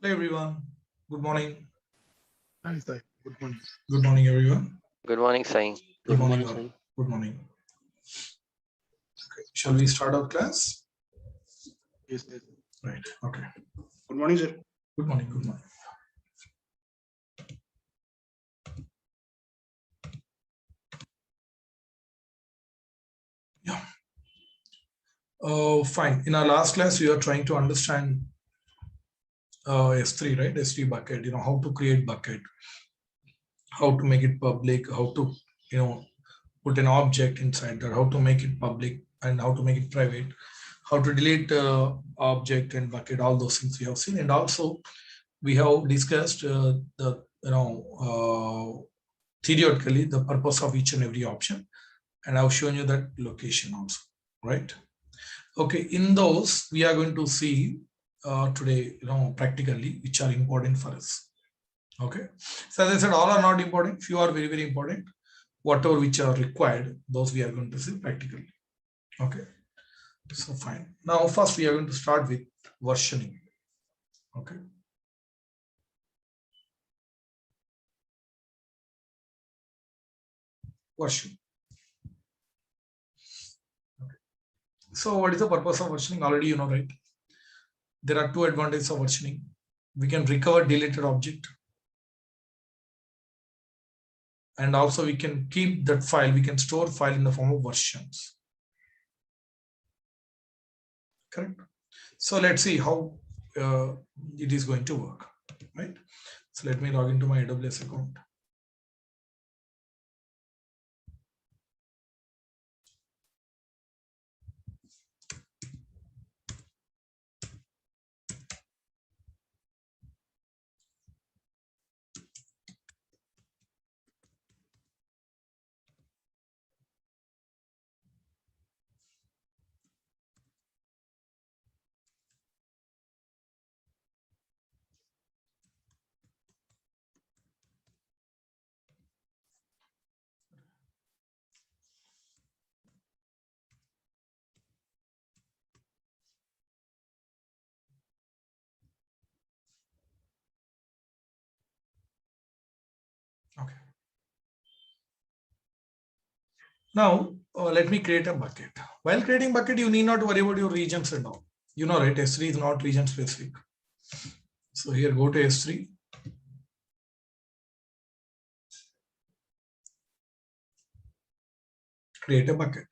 Hello everyone. Good morning. Hi, Sai. Good morning. Good morning everyone. Good morning, Sai. Good morning morning, all. Good morning. Okay. Shall we start our class? Yes. Right. Okay. Good morning, sir. Good morning. Good morning. Yeah. Fine. In our last class, we are trying to understand S3, right? S3 bucket. How to create bucket, how to make it public, how to put an object inside that, how to make it public and how to make it private, how to delete object and bucket. All those things we have seen, and also we have discussed the theoretically the purpose of each and every option, and I've shown you that location also, right? Okay, in those we are going to see today, practically, which are important for us. Okay, so as I said, all are not important, few are very, very important. Whatever which are required, those we are going to see practically. Okay, so fine. Now first we are going to start with versioning. Okay. Version. Okay. So what is the purpose of versioning? Already you know, right? There are two advantages of versioning. We can recover deleted object, and also we can keep that file, we can store file in the form of versions. Correct? So let's see how it is going to work, right? So let me log into my AWS account. Okay. Now let me create a bucket. While creating bucket, you need not worry about your regions and all. You know, right? S3 is not region specific. So here, go to S3. Create a bucket.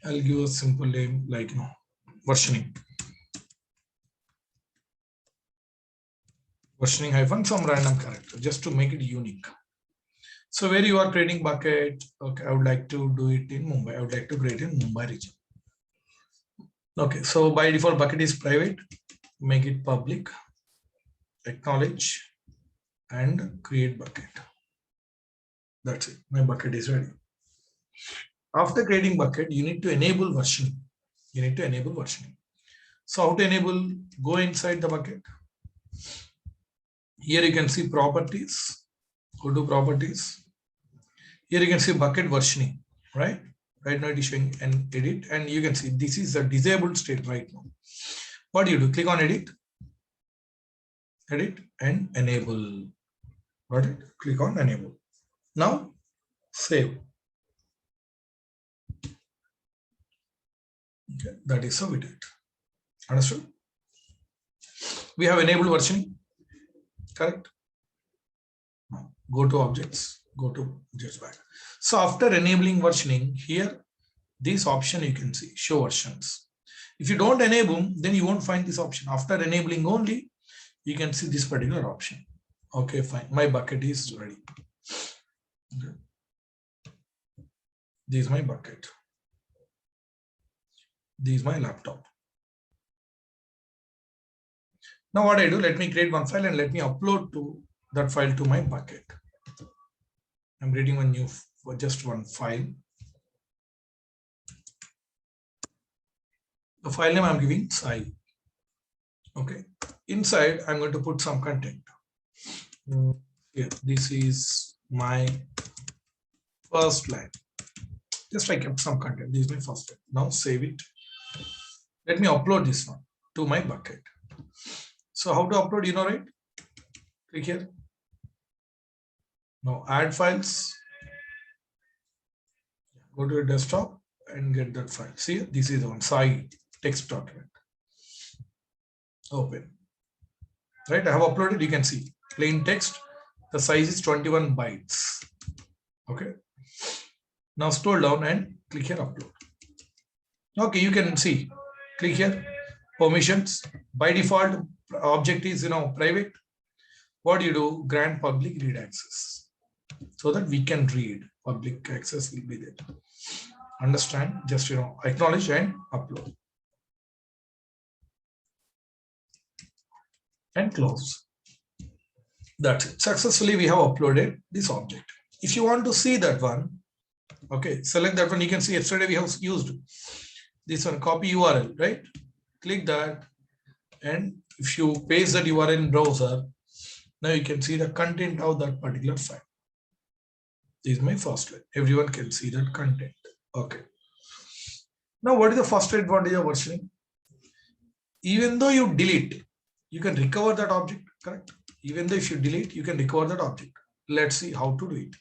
I'll give a simple name like versioning. Versioning hyphen some random character just to make it unique. So where you are creating bucket, okay, I would like to do it in Mumbai. I would like to create in Mumbai region. Okay, so by default bucket is private. Make it public. Acknowledge and create bucket. That's it. My bucket is ready. After creating bucket, you need to enable versioning. You need to enable versioning. So how to enable? Go inside the bucket. Here you can see properties. Go to properties. Here you can see bucket versioning, right? Right now it is showing an edit, and you can see this is a disabled state right now. What do you do? Click on edit, and enable. Got it? Click on enable. Now save. Okay, that is how we do it. Understood? We have enabled versioning. Correct? Now go to objects. Go to objects back. So after enabling versioning, here this option you can see show versions. If you don't enable, then you won't find this option. After enabling only, you can see this particular option. Okay, fine. My bucket is ready. Okay. This is my bucket. This is my laptop. Now what I do, let me create one file and let me upload to that file to my bucket. I'm creating one new, just one file. The file name I'm giving Sai. Okay. Inside, I'm going to put some content. Here, this is my first line. Just I kept some content. This is my first line. Now save it. Let me upload this one. to my bucket. So how to upload, you know, right? Click here. Now add files. Go to your desktop and get that file. See, this is the one, Sai text document. Open. Right, I have uploaded, you can see plain text. The size is 21 bytes. Okay. Now scroll down and click here, upload. Okay, you can see, click here, permissions. By default, object is, private. What do you do? Grant public read access so that we can read. Public access will be there. Understand? Just, acknowledge and upload. And close. That's it. Successfully, we have uploaded this object. If you want to see that one, okay, select that one. You can see yesterday we have used this one, copy URL, right? Click that. And if you paste that URL in browser, now you can see the content of that particular file. This is my first line. Everyone can see that content. Okay. Now, what is the first advantage of versioning? Even though you delete, you can recover that object, correct? Even though if you delete, you can recover that object. Let's see how to do it.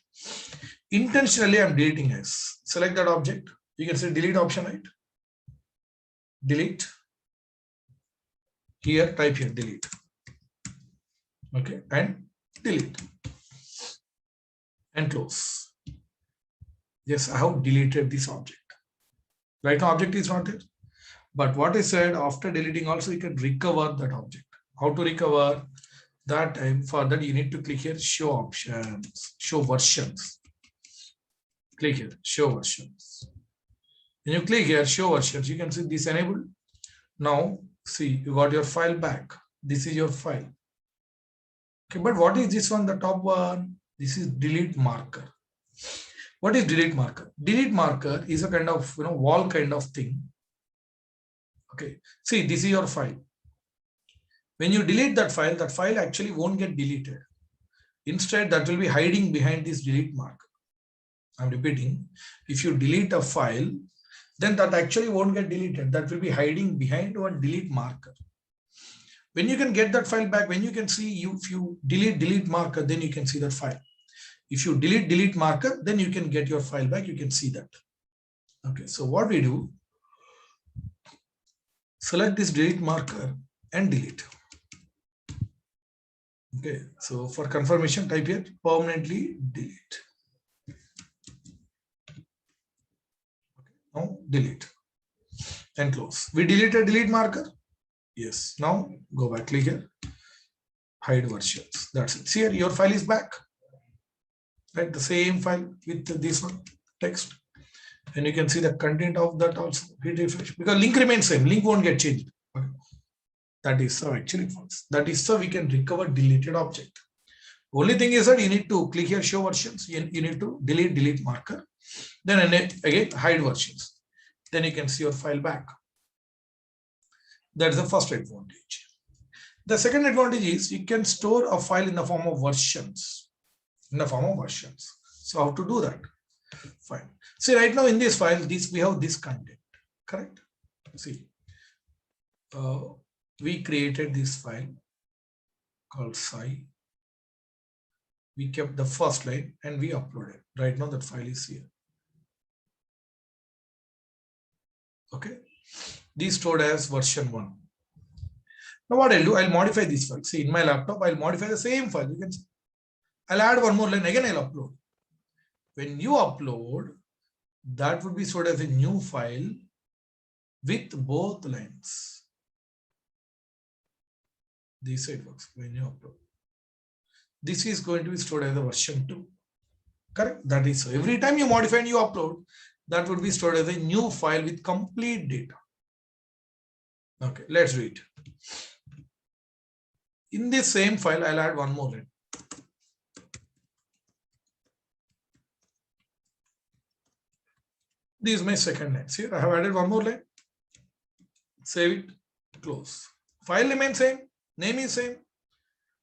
Intentionally, I'm deleting S. Select that object. You can say delete option, right? Delete. Here, type here, delete. Okay, and delete. And close. Yes, I have deleted this object. Right now, object is not there. But what I said, after deleting also, you can recover that object. How to recover? That time, for that, you need to click here, show options, show versions. Click here, show versions. When you click here, show versions, you can see this enabled. Now, see, you got your file back. This is your file. Okay, but what is this one, the top one? This is delete marker. What is delete marker? Delete marker is a kind of, wall kind of thing. Okay, see, this is your file. When you delete that file actually won't get deleted. Instead, that will be hiding behind this delete marker. I'm repeating, if you delete a file, then that actually won't get deleted. That will be hiding behind one delete marker. When you can get that file back, when you can see, if you delete marker, then you can see that file. If you delete marker, then you can get your file back. You can see that. Okay, so what we do, select this delete marker and delete. Okay, so for confirmation, type here permanently delete. Okay, now delete and close. We deleted delete marker. Yes, now go back, click here, hide versions. That's it. See here, your file is back. Right, the same file with this one text. And you can see the content of that also. Hit refresh because link remains same. Link won't get changed. Okay. That is so actually false. That is so we can recover deleted object. Only thing is that you need to click here, show versions. You need to delete marker. Then again, hide versions. Then you can see your file back. That's the first advantage. The second advantage is you can store a file in the form of versions. So how to do that? Fine. See, right now in this file, we have this content, correct? See, we created this file called Sai. We kept the first line and we uploaded. Right now that file is here. Okay. This stored as version 1. Now what I'll do, I'll modify this file. See, in my laptop, I'll modify the same file. You can see. I'll add one more line. Again, I'll upload. When you upload, that would be stored as a new file with both lines. This side works when you upload. This is going to be stored as a version 2. Correct? That is so. Every time you modify and you upload, that would be stored as a new file with complete data. Okay, let's read. In this same file, I'll add one more line. This is my second line. See, I have added one more line. Save it, close. File remains same, name is same.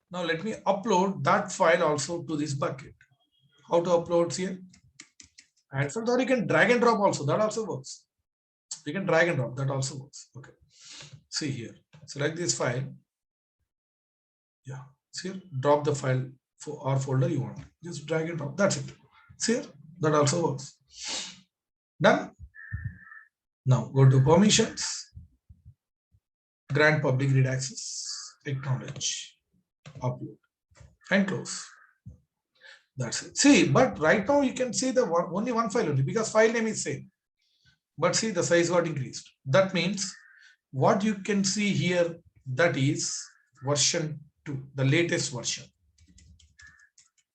Now let me upload that file also to this bucket. How to upload here? And for that you can drag and drop also. That also works. You can drag and drop. That also works. Okay. See here. Select this file. Yeah, see here, drop the file for or folder you want. Just drag and drop. That's it. See here, that also works. Done. Now go to permissions, grant public read access, acknowledge, upload, and close. That's it. See, but right now you can see the only one file only because file name is same. But see, the size got increased. That means what you can see here, that is version 2, the latest version.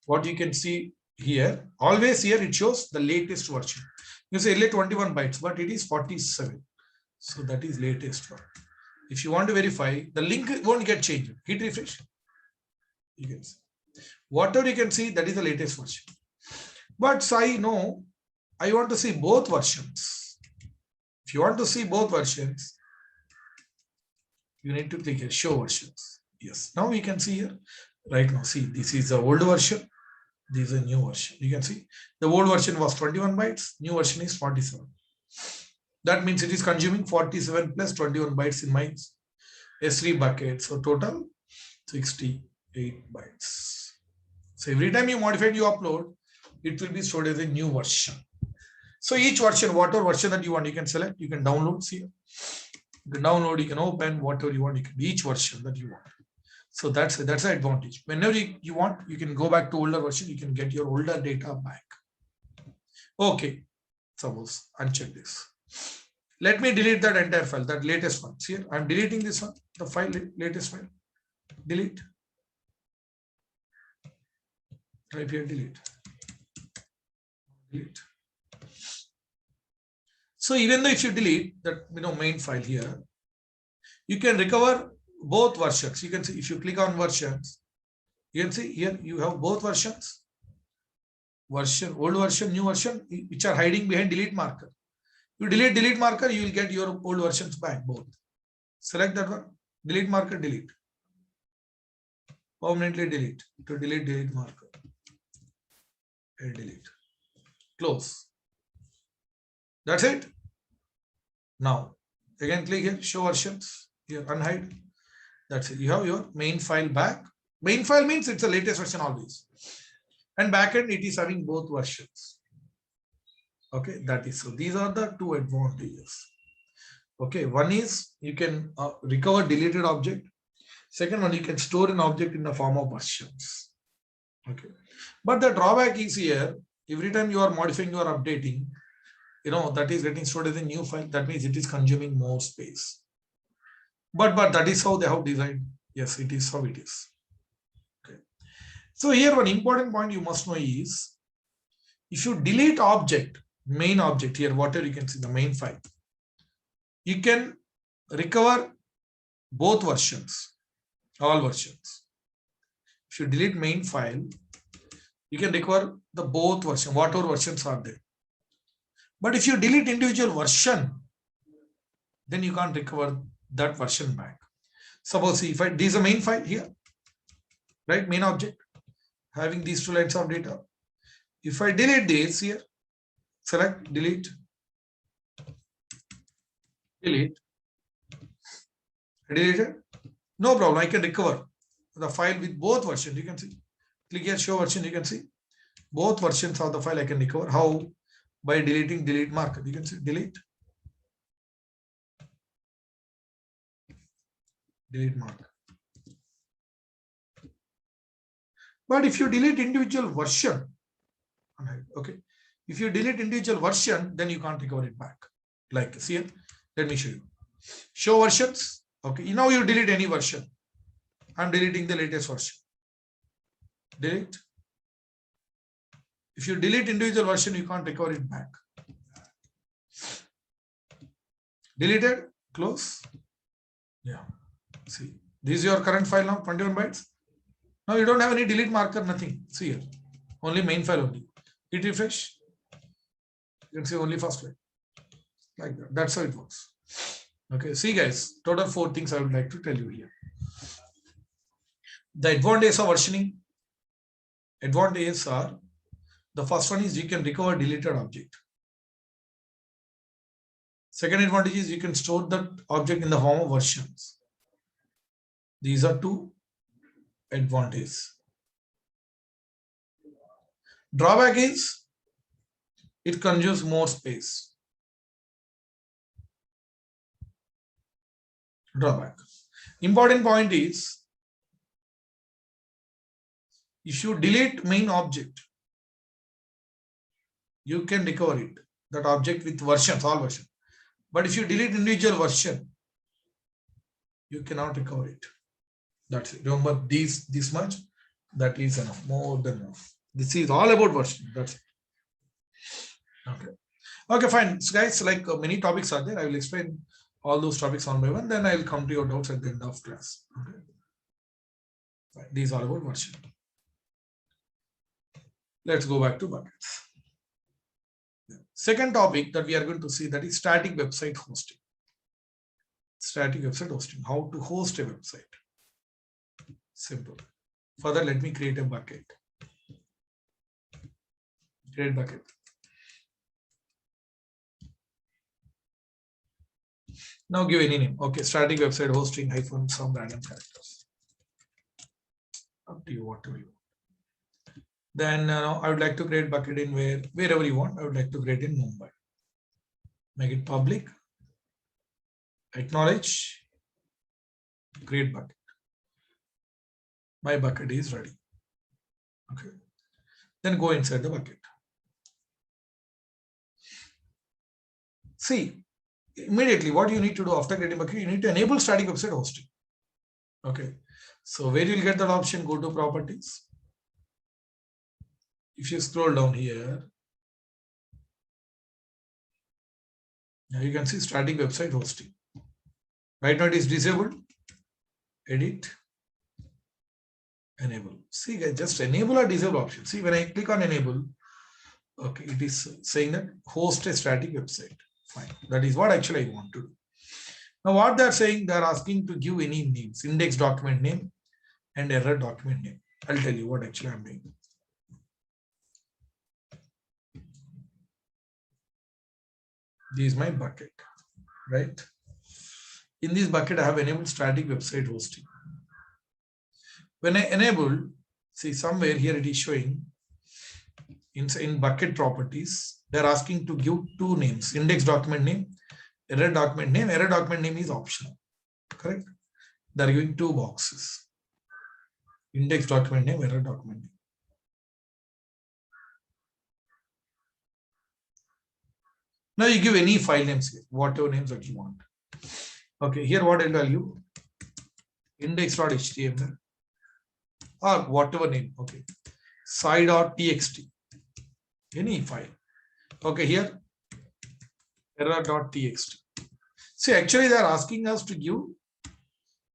What you can see here, always here it shows the latest version. You say only 21 bytes, but it is 47. So that is latest one. If you want to verify, the link won't get changed. Hit refresh. You can see. Whatever you can see, that is the latest version. But I know I want to see both versions. If you want to see both versions, you need to click here, show versions. Yes, now we can see here. Right now, see, this is the old version. This is a new version. You can see the old version was 21 bytes, new version is 47. That means it is consuming 47 plus 21 bytes in my S3 bucket. So total 68 bytes. So every time you modify, you upload, it will be stored as a new version. So each version, whatever version that you want, you can select, you can download. See, you can download, you can open whatever you want, you can each version that you want. So that's the advantage. Whenever you want, you can go back to older version, you can get your older data back. Okay, suppose uncheck this. Let me delete that entire file, that latest one. See here, I'm deleting this one, the file, latest file. Delete. Type here, delete. Delete. So even though if you delete that main file here, you can recover both versions. You can see if you click on versions, you can see here you have both versions. Version, old version, new version, which are hiding behind delete marker. You delete marker, you will get your old versions back, both. Select that one, delete marker, delete. Permanently delete. To delete marker. And delete. Close. That's it. Now, again click here, show versions. Here, unhide. That's it. You have your main file back. Main file means it's the latest version always. And backend, it is having both versions. Okay, that is so. These are the two advantages. Okay, one is you can recover deleted object. Second one, you can store an object in the form of versions. Okay, but the drawback is here. Every time you are modifying, you are updating. That is getting stored as a new file. That means it is consuming more space. But that is how they have designed. Yes, it is how it is. Okay. So here one important point you must know is, if you delete object, main object here, whatever you can see, the main file, you can recover both versions, all versions. If you delete main file, you can recover the both version, whatever versions are there. But if you delete individual version, then you can't recover that version back. Suppose if this is a main file here, right? Main object having these two lines of data. If I delete this here, select, delete, delete, deleted, no problem. I can recover the file with both versions. You can see, click here, show version. You can see both versions of the file I can recover. How? By deleting delete marker. You can see delete marker. But if you delete individual version, okay, if you delete individual version, then you can't recover it back. Like this here, let me show you. Show versions. Okay, now you delete any version. I'm deleting the latest version. Delete. If you delete individual version, you can't recover it back. Deleted, close. Yeah. See, this is your current file now, 21 bytes. Now you don't have any delete marker, nothing. See here, only main file only. Hit refresh. You can see only first file. Like that. That's how it works. Okay, see guys, total 4 things I would like to tell you here. The advantages of versioning. Advantages are, the first one is you can recover deleted object. Second advantage is you can store that object in the form of versions. These are two advantages. Drawback is it consumes more space. Drawback. Important point is if you delete main object, you can recover it, that object with versions, all versions. But if you delete individual version, you cannot recover it. That's it. Remember this much, that is enough, more than enough. This is all about version. That's it. Okay. Okay, fine. So guys, like many topics are there. I will explain all those topics one by one. Then I will come to your doubts at the end of class. Okay. Fine. These are about version. Let's go back to buckets. Second topic that we are going to see, that is static website hosting. Static website hosting. How to host a website. Simple. Further, let me create a bucket. Create bucket. Now give any name. Okay, static website hosting hyphen some random characters. Up to you, whatever you want. Then I would like to create bucket in wherever you want. I would like to create in Mumbai. Make it public. Acknowledge. Create bucket. My bucket is ready. Okay. Then go inside the bucket. See, immediately what you need to do after creating bucket, you need to enable static website hosting. Okay. So where you will get that option, go to properties. If you scroll down here, now you can see static website hosting. Right now it is disabled. Edit. Enable. See guys, just enable or disable option. See, when I click on enable, okay, it is saying that host a static website. Fine. That is what actually I want to do. Now what they are saying, they are asking to give any names, index document name and error document name. I'll tell you what actually I'm doing. This is my bucket, right? In this bucket, I have enabled static website hosting. When I enable, see somewhere here it is showing in bucket properties, they're asking to give two names, index document name, error document name. Error document name is optional, correct? They're giving two boxes, index document name, error document name. Now you give any file names here, whatever names that you want. Okay, here what I'll tell you, index.html or whatever name. Okay, sci.txt, any file. Okay, here error.txt. See, actually they are asking us to give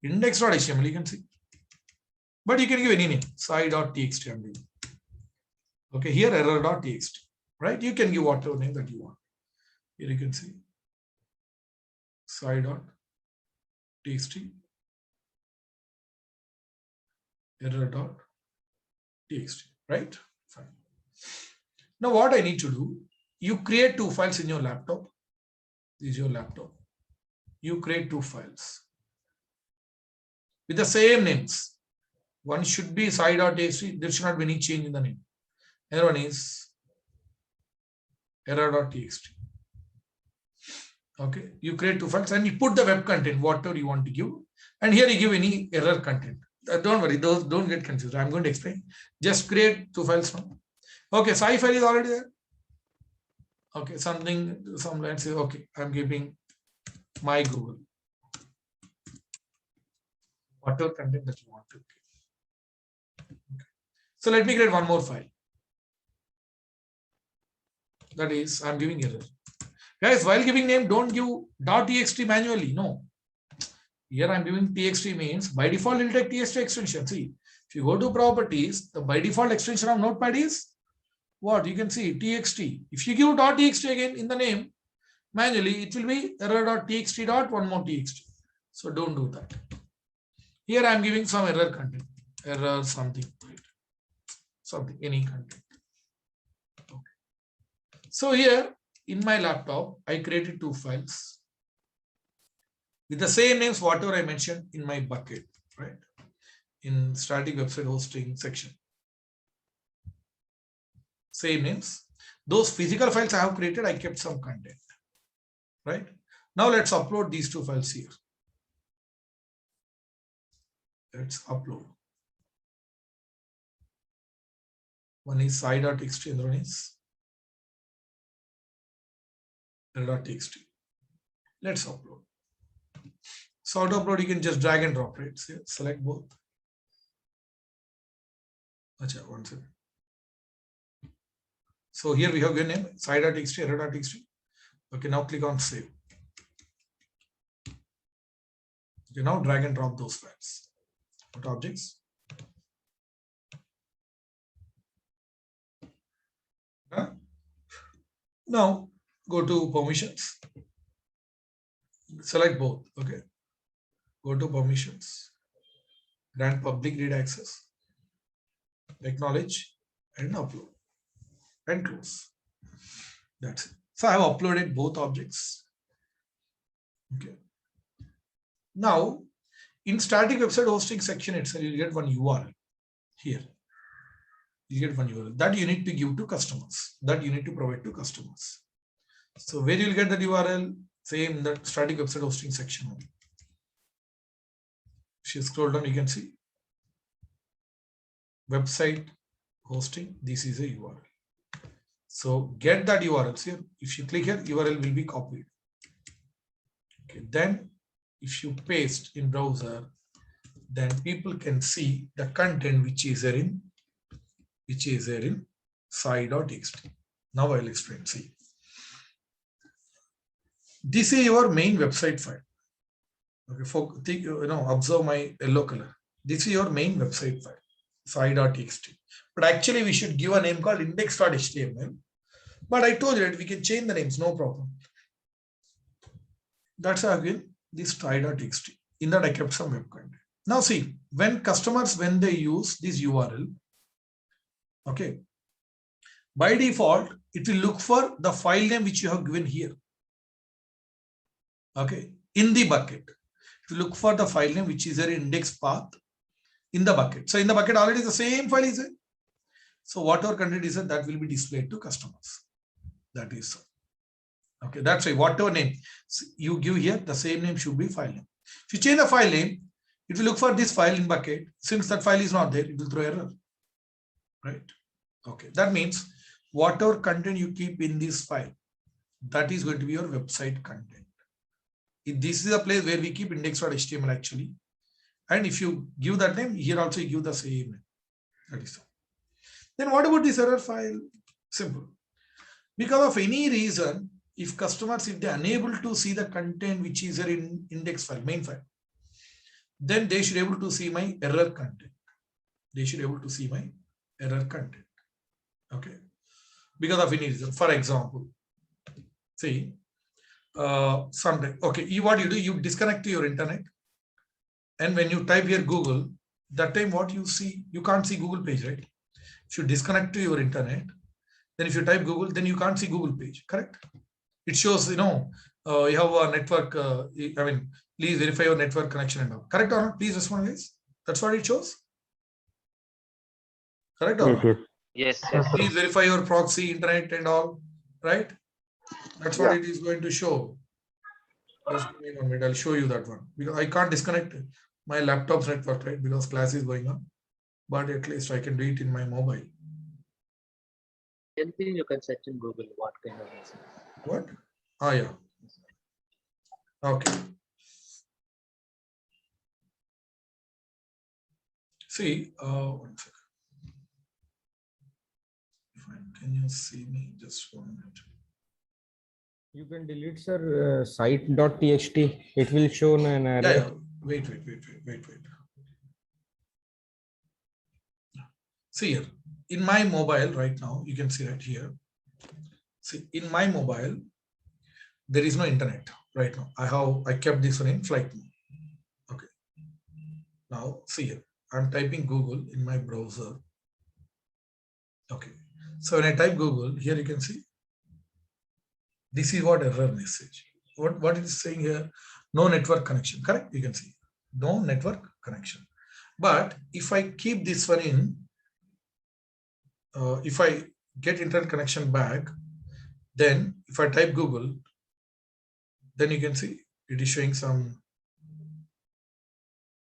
index.html, you can see, but you can give any name, sci.txt. I'm giving. Okay, here error.txt, right? You can give whatever name that you want. Here you can see sci.txt, error.txt, right? Fine. Now what I need to do, you create two files in your laptop. This is your laptop. You create two files with the same names. One should be sci.txt. There should not be any change in the name. Another one is error.txt. Okay, you create two files and you put the web content, whatever you want to give. And here you give any error content. Don't worry, those don't get confused. I'm going to explain. Just create two files now. Okay, sci file is already there. Okay, some let's say, okay, I'm giving my Google. Whatever content that you want to give. Okay. So let me create one more file. That is, I'm giving error. Guys, while giving name, don't give .txt manually. No. Here I'm giving txt means by default it will take txt extension. See, if you go to properties, the by default extension of Notepad is what? You can see txt. If you give .txt again in the name, manually it will be error.txt dot one more txt. So don't do that. Here I'm giving some error content. Error something. Right? Something, any content. Okay. So here in my laptop, I created two files with the same names, whatever I mentioned in my bucket. right? In static website hosting section. Same names. Those physical files I have created, I kept some content, right? Now let's upload these two files here. Let's upload. One is sai.txt and one is error.txt. Let's upload. So how to upload, you can just drag and drop, right? So select both. Achha, one second. So here we have your name, sai.txt, error.txt. Okay, now click on save. Okay, now drag and drop those files. What objects? Now go to permissions. Select both. Okay. Go to permissions. Grant public read access. Acknowledge and upload. And close. That's it. So I have uploaded both objects. Okay. Now, in static website hosting section itself, you get one URL here. You get one URL that you need to give to customers, that you need to provide to customers. So where you will get that URL? Same in the static website hosting section only. If you scroll down, you can see website hosting. This is a URL. So get that URL here. If you click here, URL will be copied. Okay. Then if you paste in browser, then people can see the content which is there in sai.txt. Now I'll explain. See, this is your main website file. Okay, observe my yellow color. This is your main website file, sai.txt. But actually, we should give a name called index.html. But I told you that we can change the names, no problem. That's again this sai.txt. In that, I kept some web content. Now see, when customers, when they use this URL, okay, by default, it will look for the file name which you have given here. Okay, in the bucket, it will look for the file name which is there in index path in the bucket. So in the bucket already the same file is there. So whatever content is there, that will be displayed to customers. That is so. Okay, that's why whatever name you give here, the same name should be file name. If you change the file name, it will look for this file in bucket. Since that file is not there, it will throw error. Right? Okay, that means whatever content you keep in this file, that is going to be your website content. This is a place where we keep index.html actually. And if you give that name, here also you give the same name. That is so. Then what about this error file? Simple. Because of any reason, if customers, if they are unable to see the content which is there in index file, main file, then they should be able to see my error content. They should be able to see my error content. Okay. Because of any reason. For example, see, sometime, okay, what you do, you disconnect to your internet. And when you type here Google, that time what you see, you can't see Google page, right? If you disconnect to your internet, then if you type Google, then you can't see Google page, correct? It shows, you have a network, please verify your network connection and all. Correct or not? Please respond, guys. That's what it shows. Correct or not? Yes. Please verify your proxy, internet and all, right? That's what it is going to show. Just give me 1 minute, I'll show you that one. Because I can't disconnect my laptop's network, right? Because class is going on. But at least I can do it in my mobile. Anything you can search in Google, what kind of message? What? Ah, yeah. Okay. See, 1 second. Can you see me? Just 1 minute. You can delete, sir, site.txt. It will show an error. Yeah. Wait. See here, in my mobile right now, you can see right here. See, in my mobile, there is no internet right now. I kept this one in flight mode. Okay. Now see here, I'm typing Google in my browser. Okay. So when I type Google, here you can see. This is what error message. What it is saying here, no network connection, correct? You can see. No network connection. But if I keep this one in, if I get internet connection back, then if I type Google, then you can see it is showing some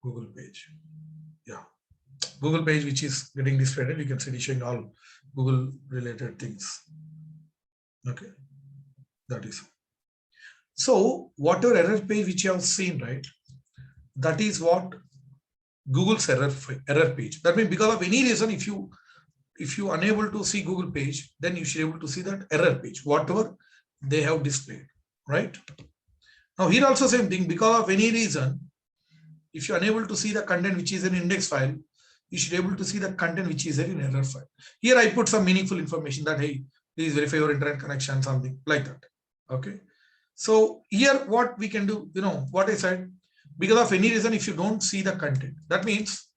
Google page. Yeah, Google page which is getting displayed. You can see it is showing all Google related things. Okay, that is. So whatever error page which you have seen, right? That is what Google's error page. That means because of any reason, if you unable to see Google page, then you should be able to see that error page, whatever they have displayed, right? Now here also same thing, because of any reason, if you're unable to see the content which is an index file, you should be able to see the content which is in error file. Here I put some meaningful information that, hey, please verify your internet connection, something like that. Okay. So here what we can do, what I said, because of any reason, if you don't see the content, that means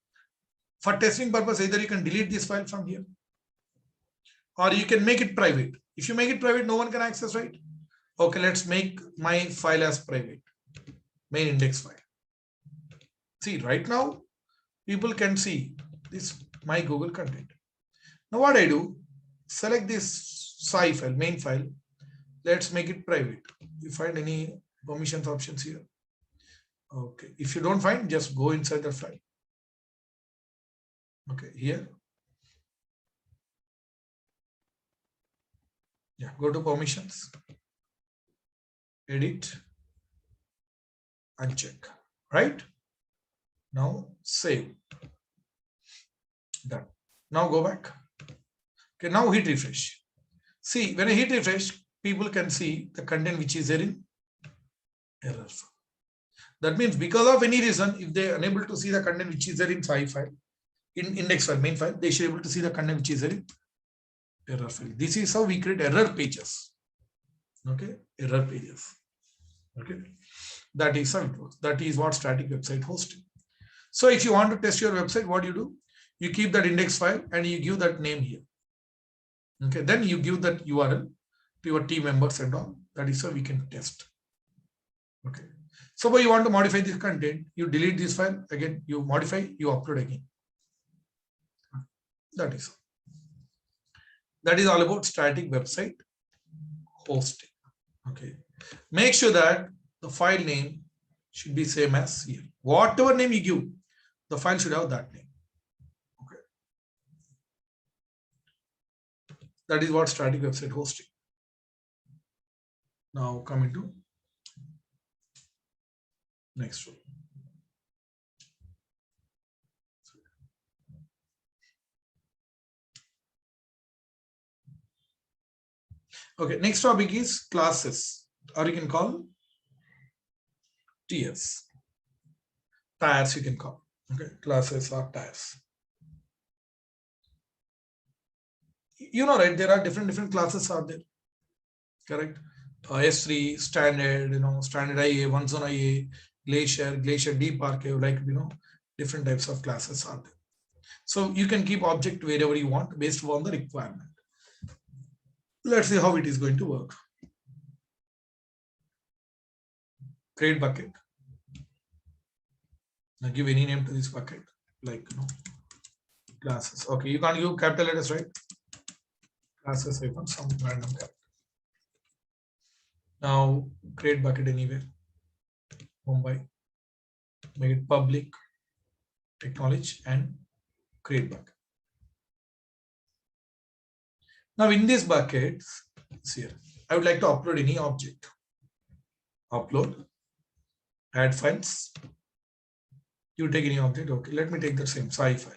for testing purpose, either you can delete this file from here or you can make it private. If you make it private, no one can access, right? Okay, let's make my file as private, main index file. See, right now, people can see this, my Google content. Now what I do, select this SCI file, main file. Let's make it private. You find any permissions options here? Okay, if you don't find, just go inside the file. Okay, here. Yeah, go to permissions, edit, uncheck, right? Now save. Done. Now go back. Okay, now hit refresh. See, when I hit refresh, people can see the content which is there in error file. That means because of any reason, if they are unable to see the content which is there in SCI file, in index file, main file, they should be able to see the content which is there in error file. This is how we create error pages. Okay, error pages. Okay, that is how it works. That is what static website hosting. So if you want to test your website, what you do? You keep that index file and you give that name here. Okay, then you give that URL to your team members and all. That is how we can test. Okay. So you want to modify this content, you delete this file, again, you modify, you upload again. That is all about static website hosting. Okay. Make sure that the file name should be same as here. Whatever name you give, the file should have that name. Okay. That is what static website hosting. Now coming to next one. Okay, next topic is classes, or you can call TS. Tiers you can call. Okay, classes or tiers. Right? There are different classes are there. Correct. S3, standard, standard IA, one zone IA, glacier, deep archive, like different types of classes are there. So you can keep object wherever you want based on the requirement. Let's see how it is going to work. Create bucket. Now give any name to this bucket, like classes. Okay, you can't use capital letters, right? Classes, some random capital. Now create bucket anywhere. Mumbai. Make it public. Acknowledge and create bucket. Now in this bucket, here, I would like to upload any object. Upload, add files. You take any object. Okay, let me take the same SCI file.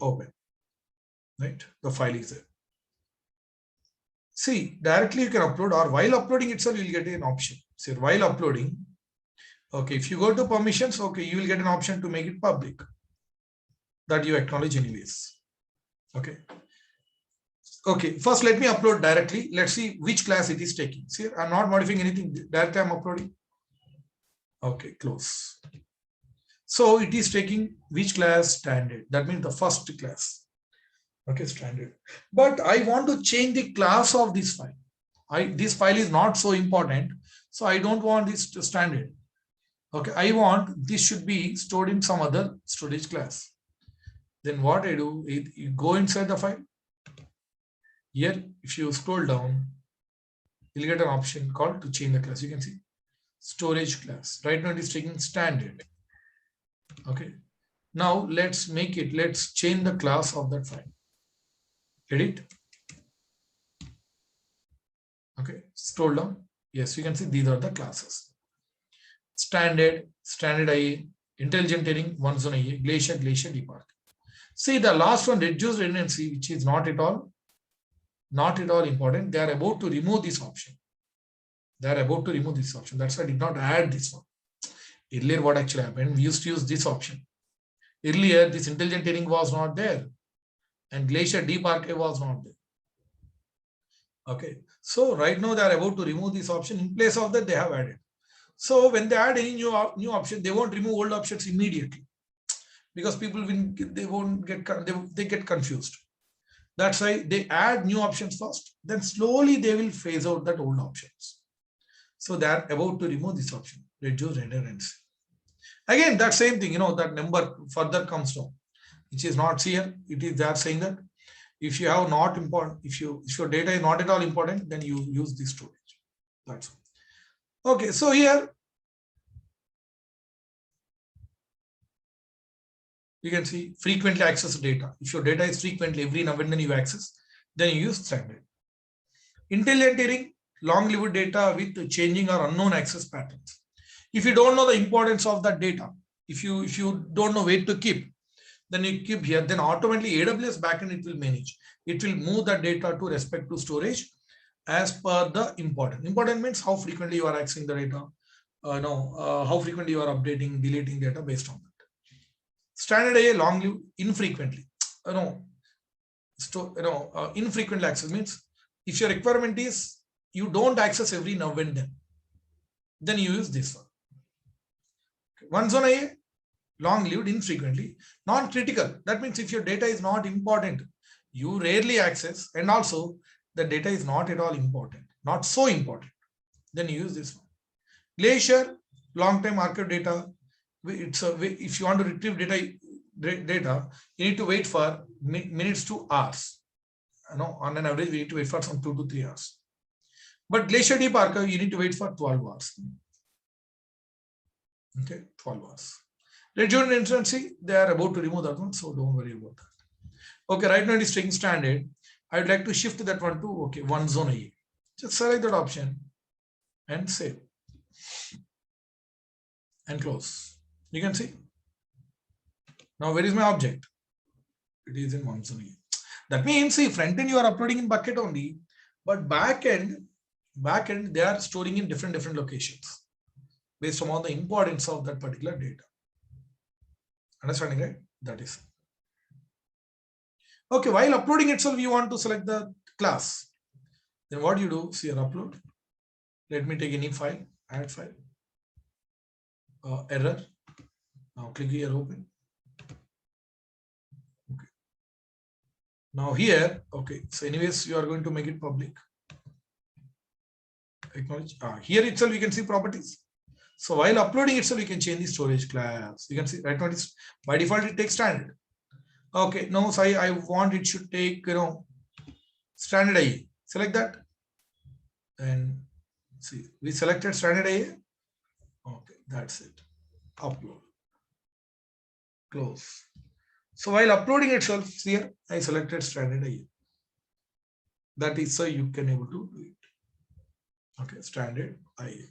Open. Right, the file is there. See, directly you can upload, or while uploading itself, you will get an option. See, while uploading, okay, if you go to permissions, okay, you will get an option to make it public. That you acknowledge anyways. Okay. Okay, first let me upload directly. Let's see which class it is taking. See, I'm not modifying anything. Directly I'm uploading. Okay, close. So it is taking which class? Standard. That means the first class. Okay, standard. But I want to change the class of this file. This file is not so important. So I don't want this to standard. Okay, I want this should be stored in some other storage class. Then what I do, you go inside the file. Here, if you scroll down, you'll get an option called to change the class. You can see storage class. Right now it is taking standard. Okay. Now let's change the class of that file. Edit. Okay, scroll down. Yes, you can see these are the classes. Standard IA, intelligent tearing, one zone IA, glacier, depart. See the last one, reduced redundancy, which is not at all important. They are about to remove this option. That's why I did not add this one. Earlier, what actually happened, we used to use this option. Earlier, this intelligent tearing was not there, and glacier deep archive was not there. Okay, so right now they are about to remove this option. In place of that, they have added. So when they add any new option, they won't remove old options immediately, because people they get confused. That's why they add new options first, then slowly they will phase out that old options. So they are about to remove this option, reduce redundancy. Again, that same thing, that number further comes down, which is not here. It is there saying that if you have not important, if your data is not at all important, then you use this storage. That's all. Okay, so here you can see frequently accessed data. If your data is frequently every now and then you access, then you use standard. Intelligent tearing, long-lived data with changing or unknown access patterns. If you don't know the importance of that data, if you don't know where to keep, then you keep here, then automatically AWS backend it will manage. It will move the data to respect to storage as per the important. Important means how frequently you are accessing the data, how frequently you are updating, deleting data based on that. Standard IA, long-lived, infrequently. Infrequent access means if your requirement is you don't access every now and then you use this one. One zone IA, long-lived, infrequently, non-critical. That means if your data is not important, you rarely access, and also the data is not at all important, not so important, then you use this one. Glacier, long-time archive data. If you want to retrieve data, you need to wait for minutes to hours. On an average, we need to wait for some 2 to 3 hours. But glacier deep archive, you need to wait for 12 hours. Okay, 12 hours. Redundancy, they are about to remove that one, so don't worry about that. Okay, right now it is taking standard. I would like to shift that one to one zone IA. Just select that option and save and close. You can see. Now, where is my object? It is in one zone IA. That means, see, front end you are uploading in bucket only, but back end they are storing in different locations based on the importance of that particular data. Understanding, right? That is. Okay, while uploading itself, you want to select the class. Then what you do, see your upload. Let me take any file, add file. Error. Now click here, open. Okay. Now here, okay. So anyways, you are going to make it public. Acknowledge. Here itself, you can see properties. So while uploading itself, you can change the storage class. You can see right now it's by default it takes standard. Okay, no, so I want it should take standard IA. Select that. And see, we selected standard IA. Okay, that's it. Upload. Close. So while uploading itself, here I selected standard IA. That is so you can able to do it. Okay, standard IA.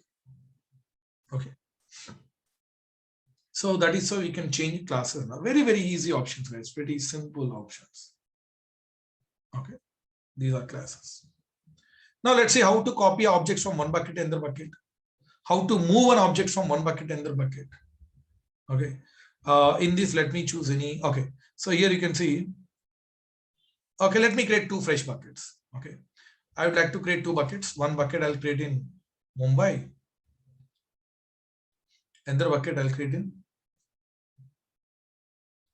Okay. So that is so we can change classes now. Very, very easy options, guys. Pretty simple options. Okay. These are classes. Now let's see how to copy objects from one bucket to another bucket. How to move an object from one bucket to another bucket. Okay. In this, let me choose any. Okay. So here you can see. Okay, let me create 2 fresh buckets. Okay. I would like to create 2 buckets. One bucket I'll create in Mumbai. Another bucket I'll create in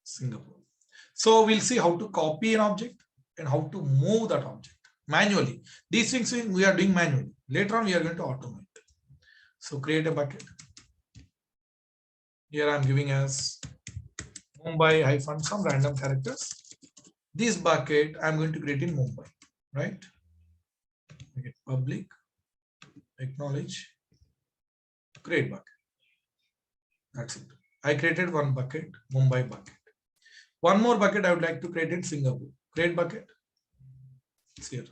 Singapore. So we'll see how to copy an object and how to move that object manually. These things we are doing manually. Later on, we are going to automate. So create a bucket. Here I'm giving as Mumbai hyphen some random characters. This bucket I'm going to create in Mumbai, right? Okay, public, acknowledge, create bucket. That's it. I created one bucket, Mumbai bucket. One more bucket I would like to create in Singapore. Create bucket. It's here.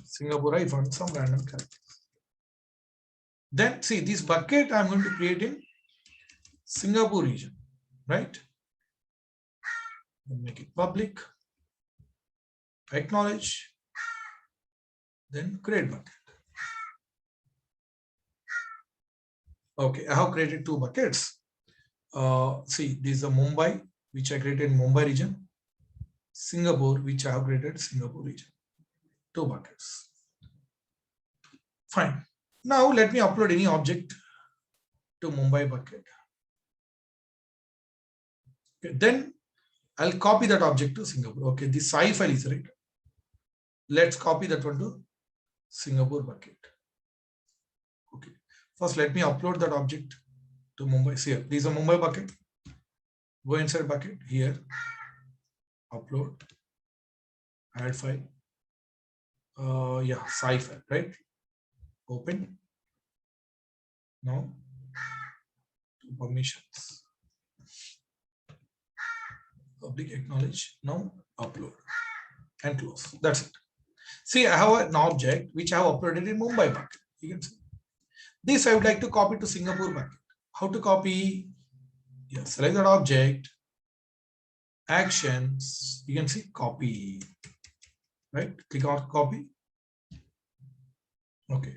Singapore, I found some random characters. Then see this bucket I'm going to create in Singapore region, right? Then make it public, acknowledge, then create bucket. Okay, I have created two buckets. See, this is a Mumbai, which I created in Mumbai region, Singapore, which I have created Singapore region. Two buckets. Fine. Now let me upload any object to Mumbai bucket. Okay, then I'll copy that object to Singapore. Okay, the SCI file is right. Let's copy that one to Singapore bucket. Okay. First, let me upload that object to Mumbai. See here, this is a Mumbai bucket. Go inside bucket here. Upload. Add file. Yeah, SCI file, right? Open. Now, permissions. Public acknowledge. Now upload and close. That's it. See, I have an object which I have uploaded in Mumbai bucket. You can see. This I would like to copy to Singapore bucket. How to copy? Yeah, select that object. Actions. You can see copy. Right? Click on copy. Okay.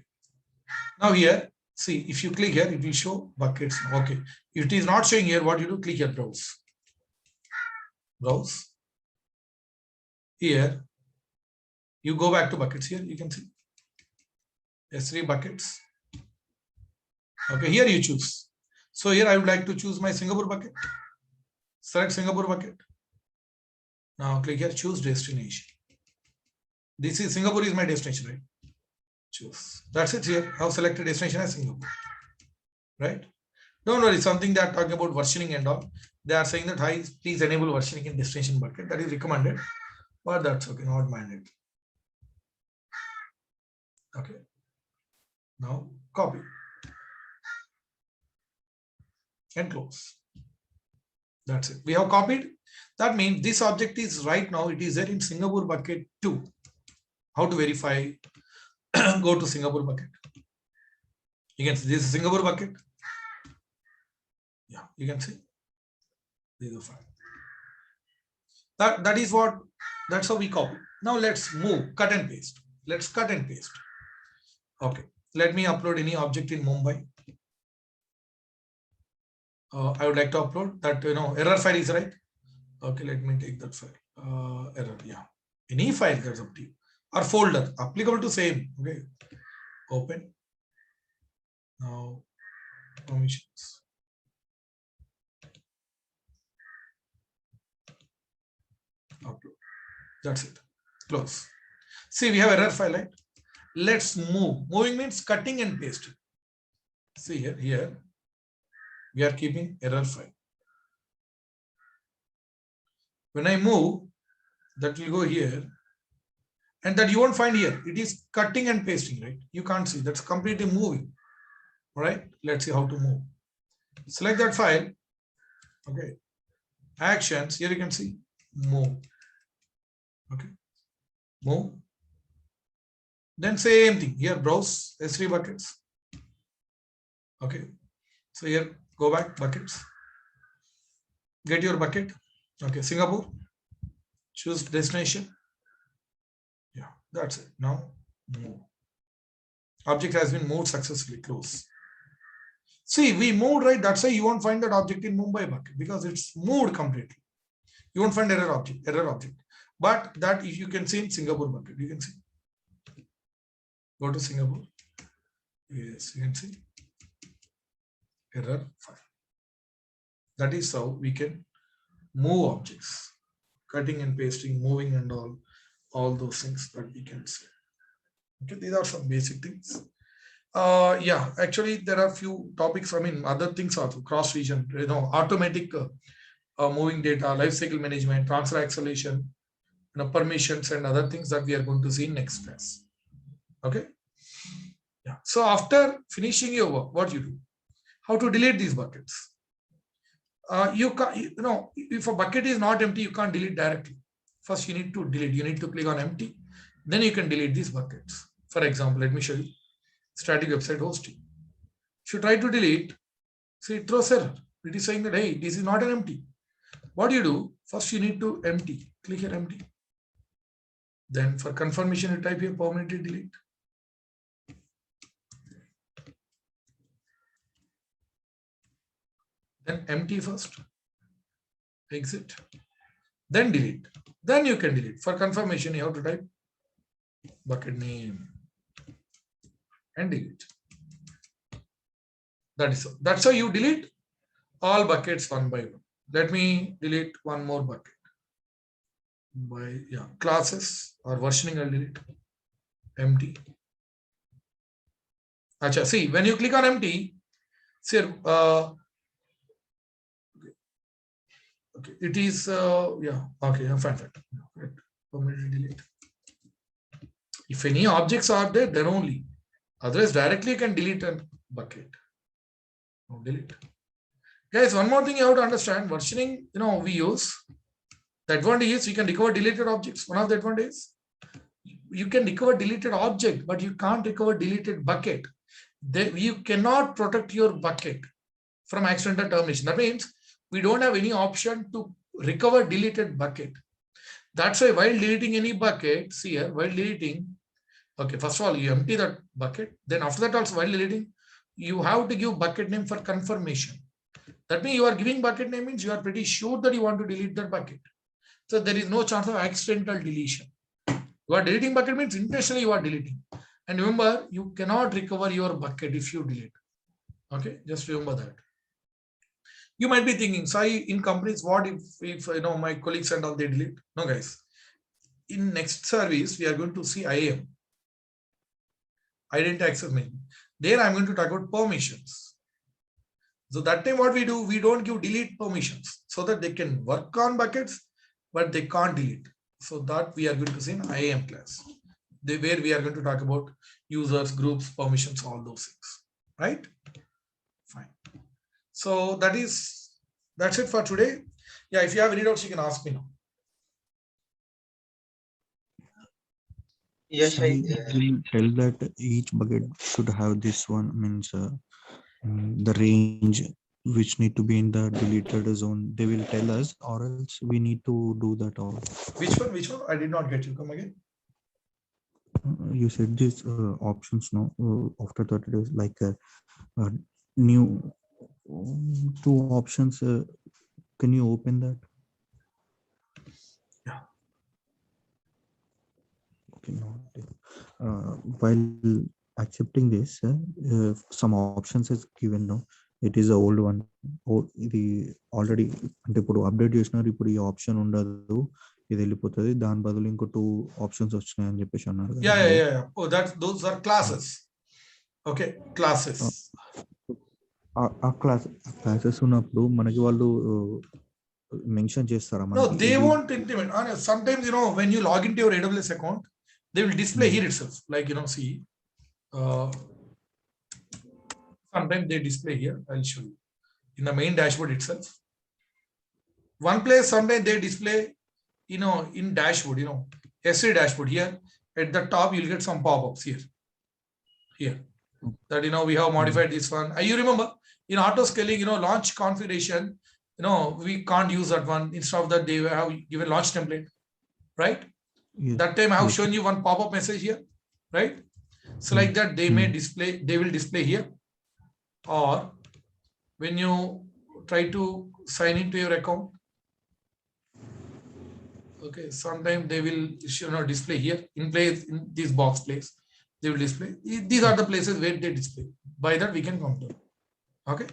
Now here, see, if you click here, it will show buckets. Okay. If it is not showing here, what you do? Click here, browse. Browse. Here, you go back to buckets. Here, you can see S3 buckets. Okay, here you choose. So here I would like to choose my Singapore bucket. Select Singapore bucket. Now click here, choose destination. This is Singapore is my destination, right? Choose. That's it here. I've selected destination as Singapore. Right? Don't worry, something they are talking about versioning and all. They are saying that, hi, please enable versioning in destination bucket. That is recommended, but that's okay, not mandatory. Okay. Now copy and close. That's it. We have copied. That means this object is right now, it is there in Singapore bucket 2. How to verify? Go to Singapore bucket. You can see this is Singapore bucket. Yeah, you can see. This is the file. That is what, that's how we copy. Now let's move, cut and paste. Let's cut and paste. Okay, let me upload any object in Mumbai. I would like to upload that, error file is right. Okay, let me take that file. Error, yeah. Any file that's up to you. Or folder, applicable to same. Okay, open. Now, permissions. Upload. That's it. Close. See, we have error file, right? Let's move. Moving means cutting and pasting. See here we are keeping error file. When I move, that will go here, and that you won't find here. It is cutting and pasting, right? You can't see. That's completely moving. All right. Let's see how to move. Select that file. Okay. Actions. Here you can see move. Okay. Move. Then same thing here. Browse S3 buckets. Okay. So here go back buckets. Get your bucket. Okay. Singapore. Choose destination. Yeah, that's it. Now move. Object has been moved successfully. Close. See, we moved, right? That's why you won't find that object in Mumbai bucket because it's moved completely. You won't find error object. But that if you can see in Singapore bucket, you can see. Go to Singapore. Yes, you can see error file. That is how we can move objects, cutting and pasting, moving and all those things that we can see. Okay, these are some basic things. Yeah, actually there are few topics. I mean, other things also cross region, automatic moving data, lifecycle management, transfer acceleration, permissions and other things that we are going to see in next class. Okay. Yeah. So after finishing your work, what you do? How to delete these buckets? You can, if a bucket is not empty, you can't delete directly. First, you need to delete. You need to click on empty. Then you can delete these buckets. For example, let me show you. Static website hosting. If you try to delete, see, it throws error. It is saying that, hey, this is not an empty. What do you do? First, you need to empty. Click here, empty. Then for confirmation, you type here permanently delete. Then empty first. Exit. Then delete. Then you can delete. For confirmation, you have to type bucket name and delete. That's how you delete all buckets one by one. Let me delete one more bucket. By classes or versioning, I'll delete empty. Acha, see, when you click on empty, see, okay, it is fine. Permanently delete. If any objects are there, then only. Otherwise, directly you can delete a bucket. No, delete. Guys, one more thing you have to understand. Versioning, we use. The advantage is you can recover deleted objects. One of the advantages, you can recover deleted object, but you can't recover deleted bucket. You cannot protect your bucket from accidental termination. That means we don't have any option to recover deleted bucket. That's why while deleting any bucket, see here, while deleting, okay, first of all, you empty that bucket. Then after that also, while deleting, you have to give bucket name for confirmation. That means you are giving bucket name means you are pretty sure that you want to delete that bucket. So there is no chance of accidental deletion. You are deleting bucket means intentionally you are deleting. And remember, you cannot recover your bucket if you delete. Okay, just remember that. You might be thinking, Sai, in companies, what if my colleagues and all they delete? No, guys. In next service, we are going to see IAM, Identity Access Management. There I'm going to talk about permissions. So that time what we do, we don't give delete permissions so that they can work on buckets, but they can't delete. So that we are going to see in IAM class, where we are going to talk about users, groups, permissions, all those things, right? Fine. So that's it for today. Yeah, if you have any doubts, you can ask me now. Yes, I will tell that each bucket should have this one, means the range which need to be in the deleted zone. They will tell us, or else we need to do that all. Which one? I did not get you. Come again. You said these options, no? After that, it is like a new two options. Can you open that? Yeah. Okay. No. While accepting this, some options is given. No, it is the old one. ఇది already అంటే ఇప్పుడు update చేసినారు. ఇప్పుడు ఈ option ఉండదు, ఇది వెళ్ళిపోతుంది. దాని బదులు ఇంకో 2 ఆప్షన్స్ వచ్చినాయి అని చెప్పేసి అన్నారు. Yeah. Oh, those are classes. Okay, classes. ఆ క్లాసెస్ ఉన్నప్పుడు మనకి వాళ్ళు మెన్షన్ చేస్తారా? No, they won't implement. Sometimes, when you log into your AWS account, they will display here itself. Like, see, sometimes they display here. I'll show you. In the main dashboard itself. One place, sometimes they display, in dashboard, S3 dashboard here. At the top, you'll get some pop-ups here. That, we have modified this one. You remember, in auto scaling, launch configuration, we can't use that one. Instead of that, they have given launch template, right? Yes. That time I have shown you one pop-up message here, right? So like that, they will display here. Or when you try to sign into your account, okay, sometimes they will display here in this box place. They will display. These are the places where they display. By that we can compare. Okay.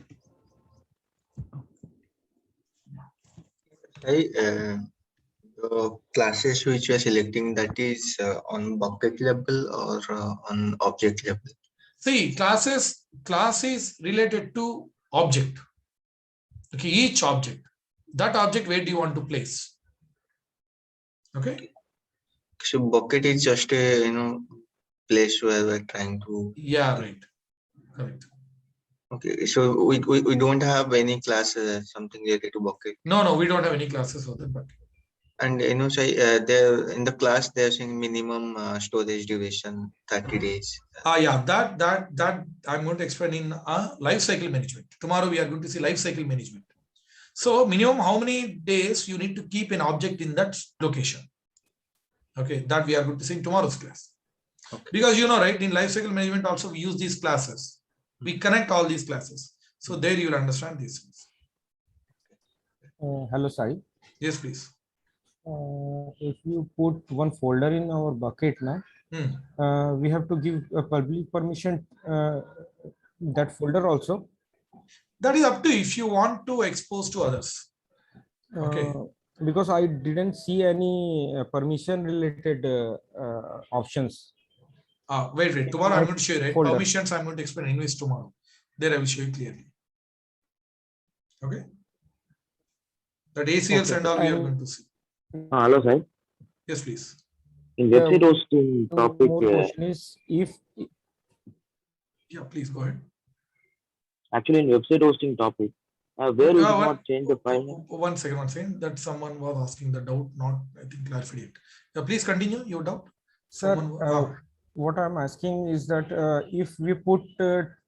the classes which you are selecting, that is on bucket level or on object level? See, class is related to object. Okay, each object. That object, where do you want to place? Okay. So bucket is just a place where we're trying to. Yeah, right. Correct. Okay, so we don't have any classes something related to bucket. No, we don't have any classes for that bucket. And there in the class they're saying minimum storage duration 30 days. Yeah, that I'm going to explain in life cycle management. Tomorrow we are going to see life cycle management. So minimum how many days you need to keep an object in that location. Okay, that we are going to see in tomorrow's class. Okay. Because right, in life cycle management also we use these classes. We connect all these classes. So there you will understand these things. Hello, Sai. Yes, please. If you put one folder in our bucket now, we have to give a public permission that folder also. That is up to you if you want to expose to others. Okay. Because I didn't see any permission related options. Wait. Tomorrow I'm going to show you, right? Folder. Permissions I'm going to explain anyways tomorrow. There I will show you clearly. Okay. That ACLs and all we are going to see. Hello, sir. Yes, please. In website hosting topic. More question is if. Yeah, please go ahead. Actually, in website hosting topic, where we did not change the file name. One second. That someone was asking the doubt, not I think clarified it. Yeah, please continue your doubt. Sir, what I'm asking is that if we put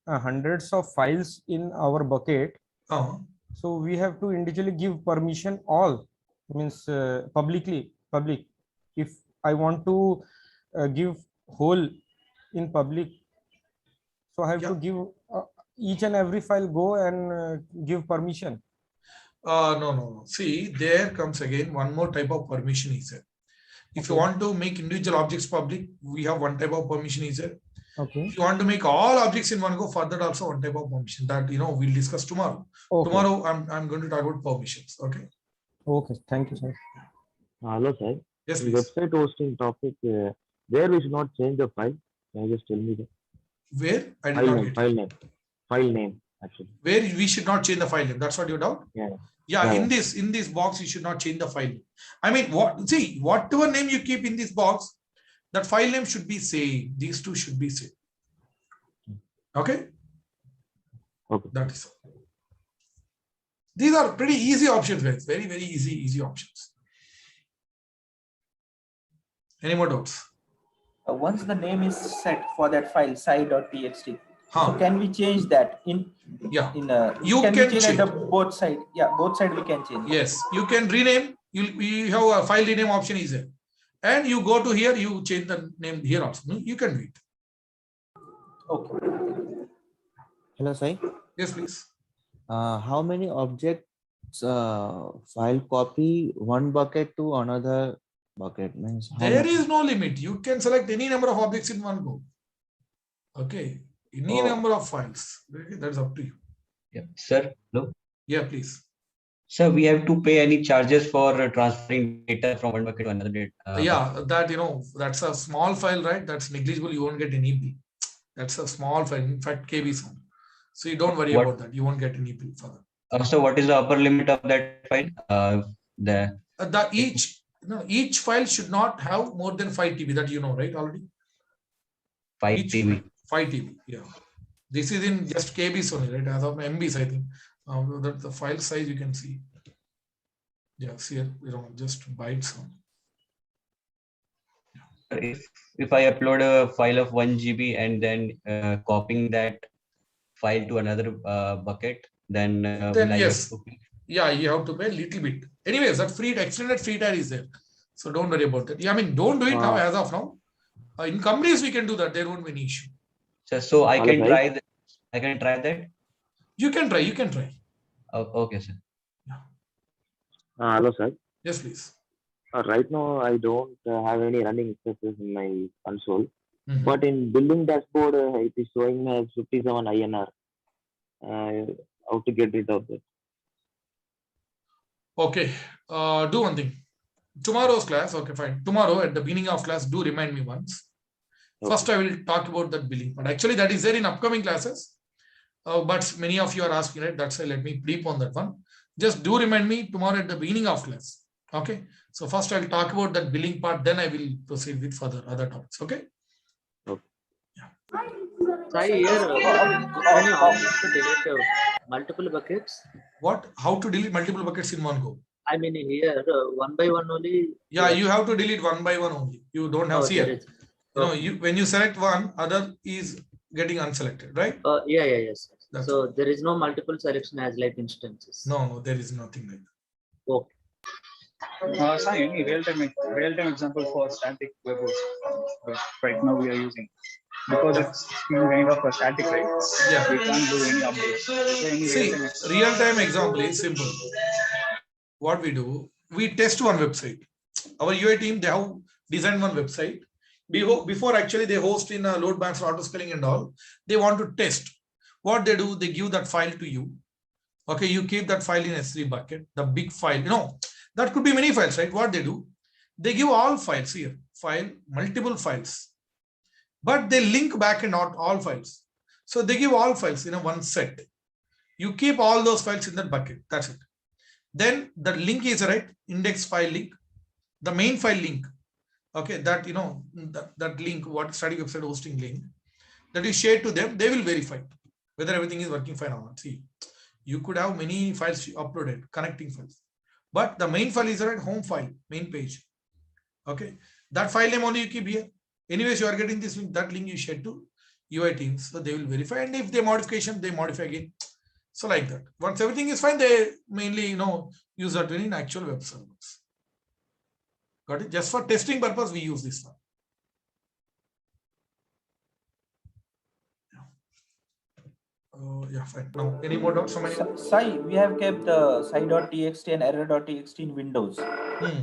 hundreds of files in our bucket, so we have to individually give permission all, means public. If I want to give whole in public, so I have to give each and every file go and give permission. No. See, there comes again one more type of permission is there. If you want to make individual objects public, we have one type of permission is there. Okay. If you want to make all objects in one go, further also one type of permission that we'll discuss tomorrow. Okay. Tomorrow I'm going to talk about permissions. Okay. Okay. Thank you, sir. Hello, sir. Yes, in please. Website hosting topic, where we should not change the file. Can you just tell me that? Where? I did not get file name actually. Where we should not change the file name. That's what your doubt? Yeah. In this box, you should not change the file name. I mean, whatever name you keep in this box, that file name should be same. These two should be same. Okay? Okay. That is all. These are pretty easy options, guys. Very, very easy options. Any more doubts? Once the name is set for that file, sai.txt, so can we change that in? Yeah. You can change at both side. Yeah, both side we can change. Yes, you can rename. You have a file rename option is there, and you go to here. You change the name here also. You can do it. Okay. Hello, Sai. Yes, please. How many objects file copy one bucket to another bucket? Means there is no limit. You can select any number of objects in one go. Okay. Any number of files. Okay, that's up to you. Yeah. Sir, hello. Yeah, please. Sir, we have to pay any charges for transferring data from one bucket to another data? That's a small file, right? That's negligible. You won't get any bill. That's a small file. In fact, KBs. So you don't worry about that. You won't get any bill for that. So what is the upper limit of that file? Each file should not have more than 5 TB. That you know, right? Already. 5 TB. 5 TB. Yeah. This is in just KBs only, right? As of MBs, I think. That the file size you can see. Yeah, see here, just bytes. If I upload a file of 1 GB and then copying that file to another bucket, then yes. Yeah, you have to pay a little bit. Anyways, that extended free tier is there. So don't worry about that. Yeah, I mean, don't do it now as of now. In companies, we can do that. There won't be any issue. So I can try that. I can try that. You can try. Oh, okay, sir. Yeah. Hello, sir. Yes, please. Right now, I don't have any running instances in my console. But in building dashboard, it is showing me as 57 INR. How to get rid of that? Okay. Do one thing. Tomorrow's class. Okay, fine. Tomorrow at the beginning of class, do remind me once. First, I will talk about that billing part. Actually, that is there in upcoming classes. But many of you are asking, right? That's why let me brief on that one. Just do remind me tomorrow at the beginning of class. Okay. So first I'll talk about that billing part, then I will proceed with further other topics. Okay. Sai, here, how many options to delete multiple buckets? What? How to delete multiple buckets in one go? I mean, here, one by one only. Yeah, you have to delete one by one only. You don't have here. You know, when you select one, other is getting unselected, right? Yes. That's so there is no multiple selection as like instances. No, there is nothing like that. Okay. Sai, any real-time example for static web host right now we are using, because it's kind of a static, right? Yeah. We can't do any updates. So any See, real-time example is simple. What we do, we test one website. Our UI team, they have designed one website. Before actually they host in load banks, auto scaling and all, they want to test. What they do, they give that file to you. Okay, you keep that file in S3 bucket, the big file, you know, that could be many files, right? What they do, they give all files here, multiple files, but they link back and not all files. So they give all files in a one set. You keep all those files in that bucket. That's it. Then the link is right, index file link, the main file link. Okay, that, you know, that link, what static website hosting link that is shared to them, they will verify whether everything is working fine or not. See, you could have many files uploaded, connecting files, but the main file is right, home file, main page. Okay, that file name only you keep here. Anyways, you are getting this link, that link you share to UI teams, so they will verify, and if they modification, they modify again. So like that. Once everything is fine, they mainly, you know, use that in actual web servers. Got it? Just for testing purpose, we use this one. Yeah, fine. Now, any more doubts? Sai, we have kept sai.txt and error.txt in Windows.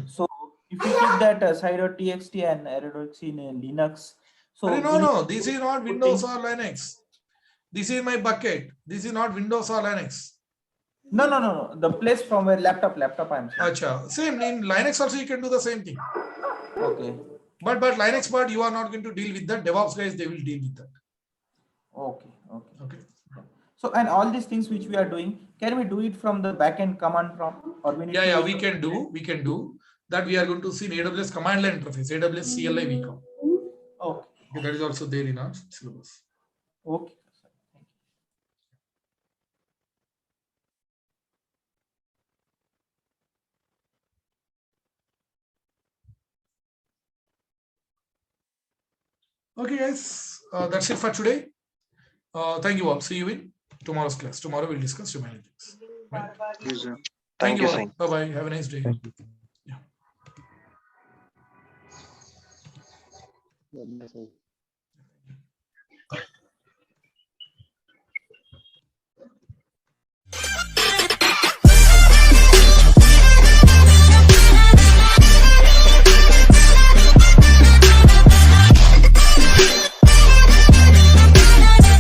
So if you keep that sai.txt and error.txt in Linux, so no, this is not Windows or Linux. This is my bucket. This is not Windows or Linux. No. The place from where laptop I'm saying. Achha. Same in Linux also you can do the same thing. Okay. But Linux part you are not going to deal with that. DevOps guys, they will deal with that. Okay. So, and all these things which we are doing, can we do it from the backend command prompt, or we need we can do that. We are going to see in AWS command line interface, AWS CLI vcom. Okay. That is also there in our syllabus. Okay. Okay, guys, that's it for today. Thank you all. See you in tomorrow's class. Tomorrow we'll discuss remaining things. Right? Yes, sir. Thank you all. Bye-bye. Have a nice day. Thank you. Yeah.